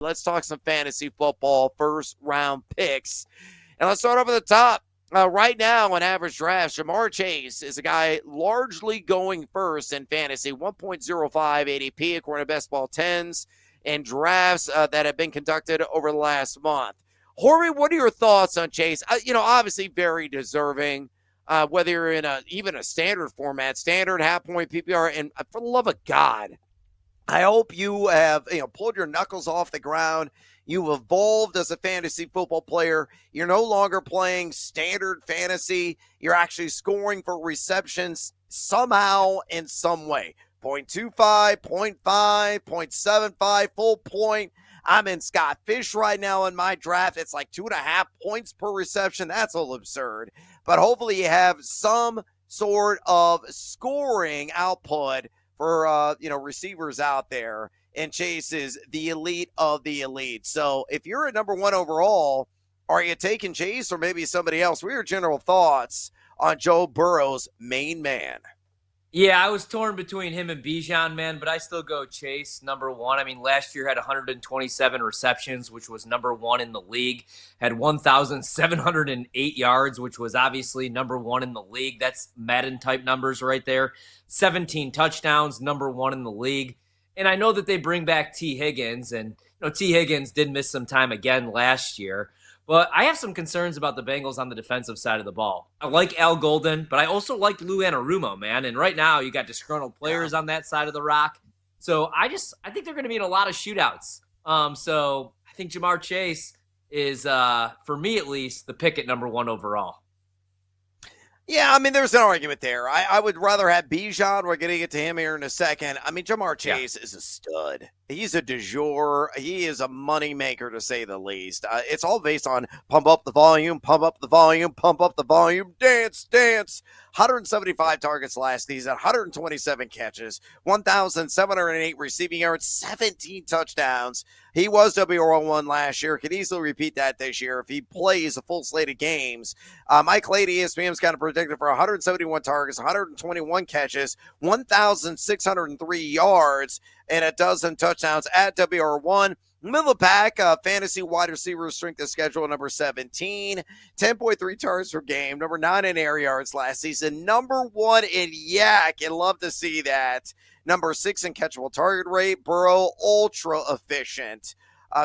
Let's talk some fantasy football first round picks. And let's start off at the top. Right now on average drafts, Jahmyr Chase is a guy largely going first in fantasy, 1.05 ADP according to Best Ball 10s and drafts that have been conducted over the last month. Horry, what are your thoughts on Chase? Obviously very deserving, whether you're in even a standard format, standard, half-point PPR, and for the love of God, I hope you have pulled your knuckles off the ground. You've evolved as a fantasy football player. You're no longer playing standard fantasy. You're actually scoring for receptions somehow in some way. 0.25, 0.5, 0.75, full point. I'm in Scott Fish right now in my draft. It's like 2.5 points per reception. That's a little absurd. But hopefully you have some sort of scoring output for receivers out there, and Chase is the elite of the elite. So if you're at number one overall, are you taking Chase or maybe somebody else? What are your general thoughts on Joe Burrow's main man? Yeah, I was torn between him and Bijan, man, but I still go Chase, number one. I mean, last year had 127 receptions, which was number one in the league, had 1,708 yards, which was obviously number one in the league. That's Madden-type numbers right there. 17 touchdowns, number one in the league. And I know that they bring back T. Higgins, and T. Higgins did miss some time again last year. But I have some concerns about the Bengals on the defensive side of the ball. I like Al Golden, but I also like Lou Anarumo, man. And right now, you got disgruntled players on that side of the rock. So I think they're going to be in a lot of shootouts. So I think Jahmyr Chase is, for me at least, the pick at number one overall. Yeah, I mean, there's an argument there. I would rather have Bijan. We're going to get to him here in a second. I mean, Jahmyr Chase is a stud. He's a du jour. He is a moneymaker, to say the least. It's all based on pump up the volume, pump up the volume, pump up the volume, dance, dance. 175 targets last season, 127 catches, 1,708 receiving yards, 17 touchdowns. He was WR1 last year. Could easily repeat that this year if he plays a full slate of games. Mike Lady, ESPN's got him predicted for 171 targets, 121 catches, 1,603 yards, and a dozen touchdowns at WR1. Middle of the pack, fantasy wide receiver strength of schedule, number 17, 10.3 targets per game, number 9 in air yards last season, number 1 in yak, and love to see that. Number 6 in catchable target rate. Burrow, ultra efficient,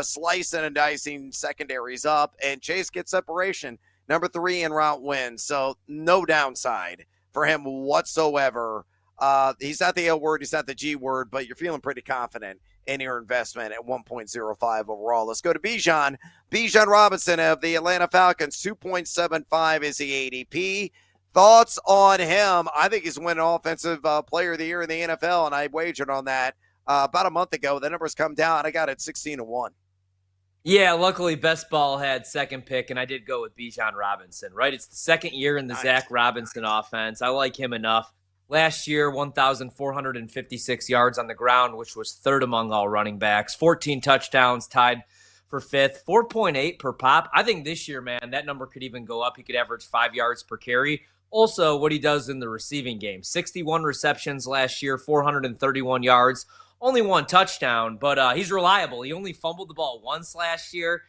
slicing and dicing secondaries up, and Chase gets separation. Number 3 in route wins, so no downside for him whatsoever. He's not the L word, he's not the G word, but you're feeling pretty confident in your investment at 1.05 overall. Let's go to Bijan. Bijan Robinson of the Atlanta Falcons, 2.75 is the ADP. Thoughts on him? I think he's winning Offensive Player of the Year in the NFL, and I wagered on that about a month ago. The numbers come down. I got it 16-1. Yeah, luckily Best Ball had second pick, and I did go with Bijan Robinson, right? It's the second year in the Zach Robinson offense. I like him enough. Last year, 1,456 yards on the ground, which was third among all running backs. 14 touchdowns, tied for fifth. 4.8 per pop. I think this year, man, that number could even go up. He could average 5 yards per carry. Also, what he does in the receiving game. 61 receptions last year, 431 yards. Only one touchdown, but he's reliable. He only fumbled the ball once last year.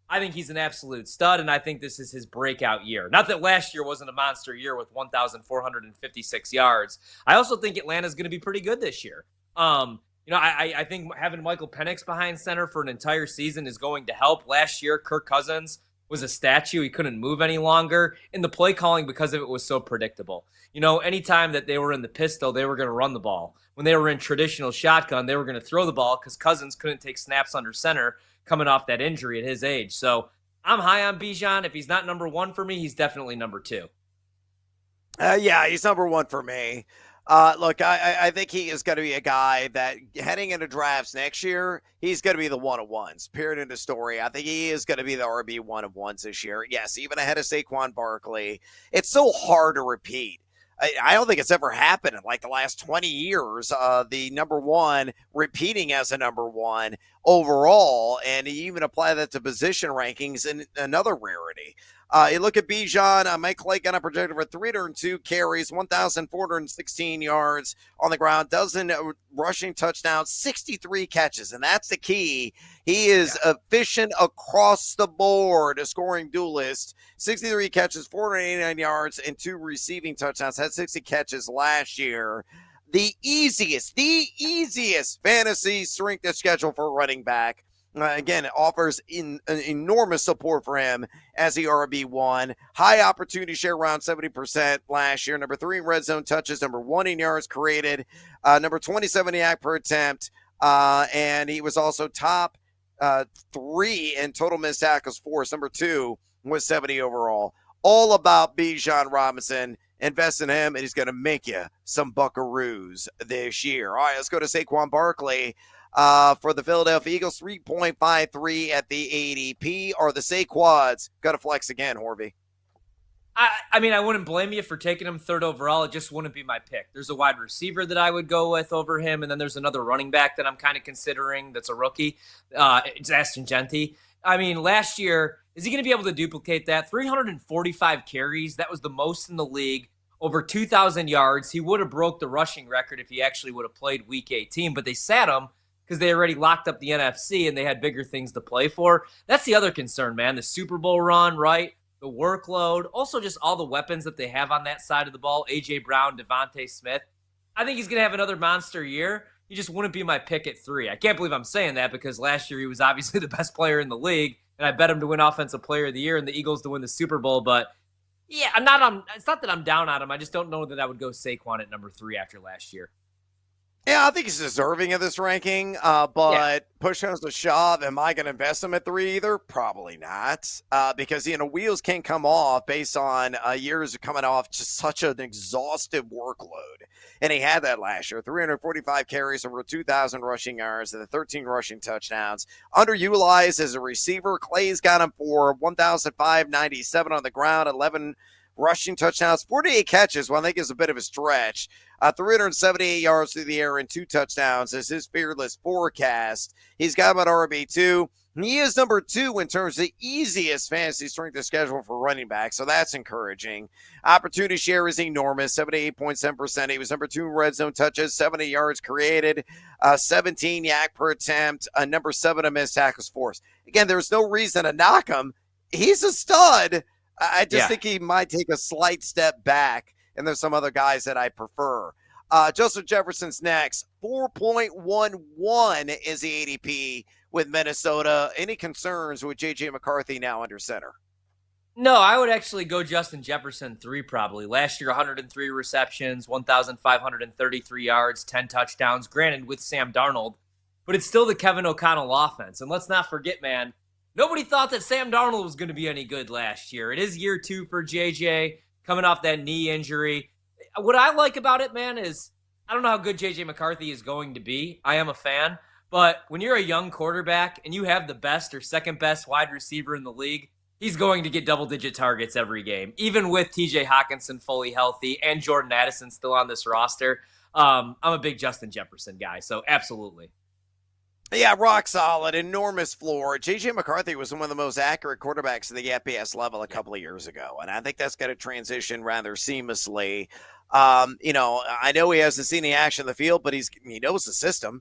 I think he's an absolute stud, and I think this is his breakout year. Not that last year wasn't a monster year with 1,456 yards. I also think Atlanta's going to be pretty good this year. I think having Michael Penix behind center for an entire season is going to help. Last year, Kirk Cousins was a statue. He couldn't move any longer. And the play calling, because of it, was so predictable. Anytime that they were in the pistol, they were going to run the ball. When they were in traditional shotgun, they were going to throw the ball because Cousins couldn't take snaps under center coming off that injury at his age. So I'm high on Bijan. If he's not number one for me, he's definitely number two. Yeah, he's number one for me. Look, I think he is going to be a guy that heading into drafts next year, he's going to be the one-of-ones, period, in the story. I think he is going to be the RB one-of-ones this year. Yes, even ahead of Saquon Barkley. It's so hard to repeat. I don't think it's ever happened in like the last 20 years, the number one repeating as a number one overall, and you even apply that to position rankings, and another rarity. You look at Bijan, Mike Clay got a projected for 302 carries, 1,416 yards on the ground, dozen rushing touchdowns, 63 catches, and that's the key. He is efficient across the board, a scoring duelist. 63 catches, 489 yards, and 2 receiving touchdowns. Had 60 catches last year. The easiest fantasy strength of schedule for a running back. Again, it offers an enormous support for him as the RB1. High opportunity share, around 70% last year. Number 3 in red zone touches. Number 1 in yards created. Number 27 yak per attempt. And he was also top 3 in total missed tackles force. Number 2 was 70 overall. All about Bijan Robinson. Invest in him, and he's going to make you some buckaroos this year. All right, let's go to Saquon Barkley. For the Philadelphia Eagles, 3.53 at the ADP. Are the Saquads got to flex again, Horvey? I mean, I wouldn't blame you for taking him 3rd overall. It just wouldn't be my pick. There's a wide receiver that I would go with over him, and then there's another running back that I'm kind of considering that's a rookie. It's Ashton Genty. I mean, last year, is he going to be able to duplicate that? 345 carries. That was the most in the league. Over 2,000 yards. He would have broke the rushing record if he actually would have played Week 18, but they sat him because they already locked up the NFC and they had bigger things to play for. That's the other concern, man. The Super Bowl run, right? The workload. Also just all the weapons that they have on that side of the ball. A.J. Brown, Devontae Smith. I think he's going to have another monster year. He just wouldn't be my pick at 3. I can't believe I'm saying that because last year he was obviously the best player in the league, and I bet him to win Offensive Player of the Year and the Eagles to win the Super Bowl, but yeah, it's not that I'm down on him. I just don't know that I would go Saquon at number 3 after last year. Yeah, I think he's deserving of this ranking, but push comes to shove, am I going to invest him at 3 either? Probably not, because, wheels can come off based on years of coming off just such an exhaustive workload, and he had that last year. 345 carries, over 2,000 rushing yards, and 13 rushing touchdowns. Underutilized as a receiver. Clay's got him for 1,597 on the ground, 11 rushing touchdowns, 48 catches, well, I think is a bit of a stretch. 378 yards through the air and 2 touchdowns is his fearless forecast. He's got him at RB2. He is number 2 in terms of the easiest fantasy strength of schedule for running back, so that's encouraging. Opportunity share is enormous, 78.7%. He was number 2 in red zone touches, 70 yards created, 17 yak per attempt, number 7 in missed tackles forced. Again, there's no reason to knock him. He's a stud. I just think he might take a slight step back, and there's some other guys that I prefer. Justin Jefferson's next. 4.11 is the ADP with Minnesota. Any concerns with JJ McCarthy now under center? No, I would actually go Justin Jefferson 3 probably. Last year, 103 receptions, 1,533 yards, 10 touchdowns. Granted, with Sam Darnold, but it's still the Kevin O'Connell offense. And let's not forget, man, nobody thought that Sam Darnold was going to be any good last year. It is year 2 for JJ, coming off that knee injury. What I like about it, man, is I don't know how good JJ McCarthy is going to be. I am a fan. But when you're a young quarterback and you have the best or second best wide receiver in the league, he's going to get double-digit targets every game, even with TJ Hawkinson fully healthy and Jordan Addison still on this roster. I'm a big Justin Jefferson guy, so absolutely. Yeah, rock solid, enormous floor. JJ McCarthy was one of the most accurate quarterbacks at the FBS level a couple of years ago, and I think that's going to transition rather seamlessly. I know he hasn't seen the action in the field, but he knows the system.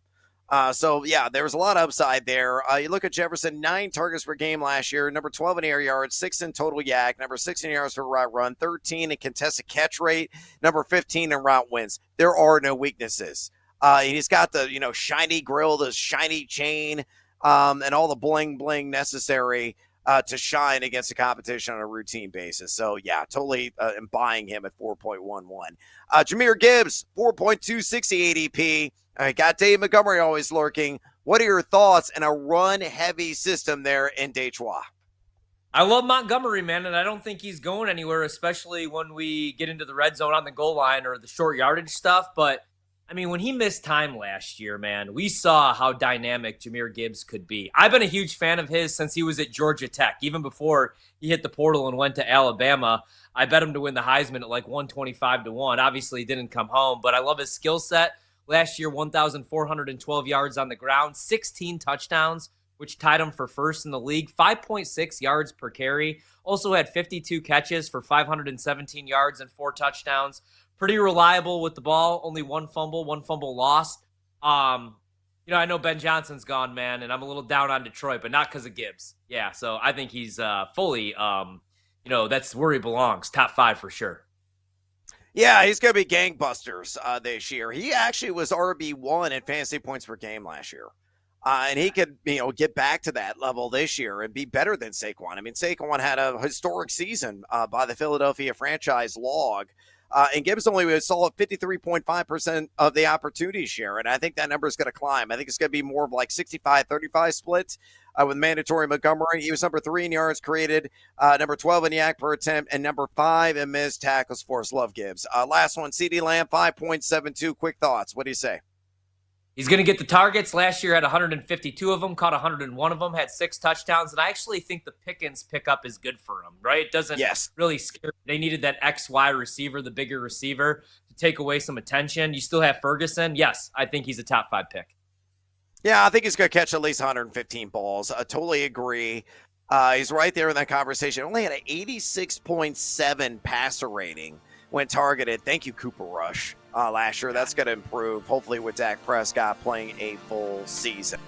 So, there was a lot of upside there. You look at Jefferson, 9 targets per game last year, number 12 in air yards, 6 in total yak, number 6 in yards per route run, 13 in contested catch rate, number 15 in route wins. There are no weaknesses. He's got the, shiny grill, the shiny chain, and all the bling necessary to shine against the competition on a routine basis. So, totally am buying him at 4.11. Jahmyr Gibbs, 4.260 ADP. Got Dave Montgomery always lurking. What are your thoughts in a run-heavy system there in Detroit? I love Montgomery, man, and I don't think he's going anywhere, especially when we get into the red zone on the goal line or the short yardage stuff. But, I mean, when he missed time last year, man, we saw how dynamic Jahmyr Gibbs could be. I've been a huge fan of his since he was at Georgia Tech. Even before he hit the portal and went to Alabama, I bet him to win the Heisman at like 125-1. Obviously, he didn't come home, but I love his skill set. Last year, 1,412 yards on the ground, 16 touchdowns which tied him for first in the league, 5.6 yards per carry. Also had 52 catches for 517 yards and 4 touchdowns. Pretty reliable with the ball, only one fumble lost. I know Ben Johnson's gone, man, and I'm a little down on Detroit, but not because of Gibbs. Yeah, so I think he's fully, that's where he belongs. Top 5 for sure. Yeah, he's going to be gangbusters this year. He actually was RB1 in fantasy points per game last year. And he could, get back to that level this year and be better than Saquon. I mean, Saquon had a historic season by the Philadelphia franchise log. And Gibbs only saw 53.5% of the opportunity share. And I think that number is going to climb. I think it's going to be more of like 65-35 split with mandatory Montgomery. He was number 3 in yards created, number 12 in yak per attempt, and number 5 in missed tackles forced. Love Gibbs. Last one, CeeDee Lamb, 5.72. Quick thoughts. What do you say? He's going to get the targets. Last year had 152 of them, caught 101 of them, had 6 touchdowns. And I actually think the Pickens pickup is good for him, right? It doesn't really scare. They needed that XY receiver, the bigger receiver, to take away some attention. You still have Ferguson. Yes, I think he's a top 5 pick. Yeah, I think he's going to catch at least 115 balls. I totally agree. He's right there in that conversation. Only had an 86.7 passer rating when targeted. Thank you, Cooper Rush. Last year. That's going to improve, hopefully, with Dak Prescott playing a full season.